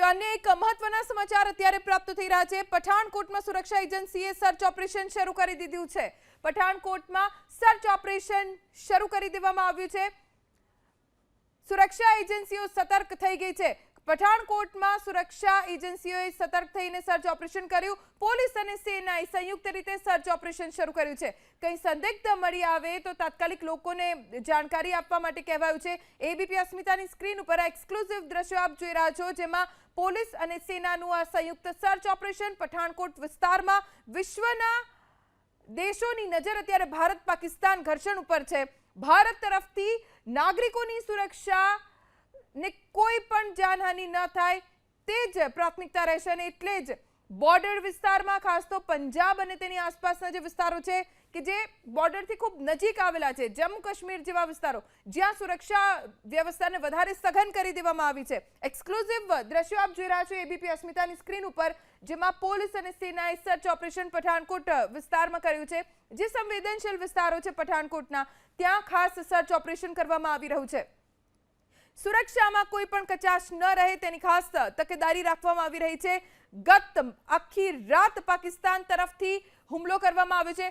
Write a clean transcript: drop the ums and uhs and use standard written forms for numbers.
અન્ય એક મહત્વના સમાચાર અત્યારે પ્રાપ્ત થઈ રહ્યા છે। પઠાણકોટમાં સુરક્ષા એજન્સીએ સર્ચ ઓપરેશન શરૂ કરી દીધું છે। પઠાણકોટમાં સર્ચ ઓપરેશન શરૂ કરી દેવામાં આવ્યું છે। સુરક્ષા એજન્સીઓ સતર્ક થઈ ગઈ છે। પઠાણકોટમાં સુરક્ષા એજન્સીઓએ સતર્ક થઈને સર્ચ ઓપરેશન કર્યું। પોલીસ અને સેનાએ સંયુક્ત રીતે સર્ચ ઓપરેશન શરૂ કર્યું છે। કંઈ સંદિગ્ધ મળી આવે તો તાત્કાલિક લોકોને જાણકારી આપવા માટે કહેવાયું છે। એબીપી અસ્મિતાની સ્ક્રીન ઉપર એક્સક્લુઝિવ દ્રશ્યો આપ જોઈ રહ્યા છો, જેમાં પોલીસ અને સેનાનું આ સંયુક્ત સર્ચ ઓપરેશન પઠાણકોટ વિસ્તારમાં વિશ્વના દેશોની નજર અત્યારે ભારત પાકિસ્તાન ઘર્ષણ ઉપર છે। ભારત તરફથી નાગરિકોની સુરક્ષા ને કોઈ પણ જાનહાનિ ન થાય તે જ પ્રાથમિકતા રહેશે અને એટલે જ બોર્ડર વિસ્તારમાં ખાસ તો પંજાબ અને તેની આસપાસના જે વિસ્તારો છે કે જે બોર્ડરથી ખૂબ નજીક આવેલા છે, જમ્મુ કાશ્મીર જેવા વિસ્તારો જ્યાં સુરક્ષા વ્યવસ્થાને વધારે સઘન કરી દેવામાં આવી છે। એક્સક્લુઝિવ દ્રશ્યો આપ જોઈ રહ્યા છો એબીપી અસ્મિતાની સ્ક્રીન ઉપર, જેમાં પોલીસ અને સેનાએ સર્ચ ઓપરેશન પઠાણકોટ વિસ્તારમાં કર્યું છે। જે સંવેદનશીલ વિસ્તારો છે પઠાણકોટના, ત્યાં ખાસ સર્ચ ઓપરેશન કરવામાં આવી રહ્યું છે। સુરક્ષામાં કોઈ પણ કચાશ ન રહે તેની ખાસ તકેદારી રાખવામાં આવી રહી છે। ગત આખી રાત પાકિસ્તાન તરફથી હુમલો કરવામાં આવ્યો છે।